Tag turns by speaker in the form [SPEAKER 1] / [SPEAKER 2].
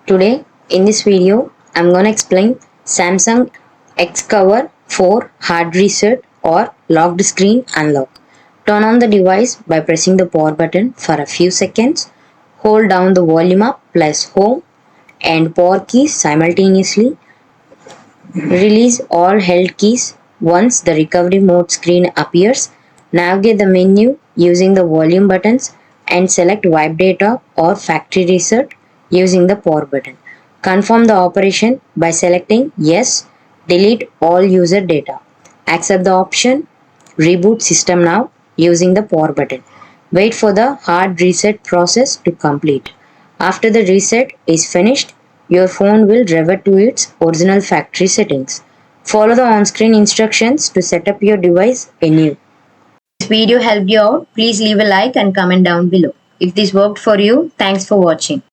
[SPEAKER 1] Today in this video I'm gonna explain Samsung Xcover for hard reset or locked screen unlock. Turn on the device by pressing the power button for a few seconds. Hold down the volume up plus home and power keys simultaneously. Release all held keys once the recovery mode screen appears. Navigate the menu using the volume buttons and select wipe data or factory reset using the power button. Confirm the operation by selecting yes, delete all user data. Accept the option reboot system now using the power button. Wait for the hard reset process to complete. After the reset is finished, your phone will revert to its original factory settings. Follow the on-screen instructions to set up your device anew. If this video helped you out, please leave a like and comment down below. If this worked for you, thanks for watching.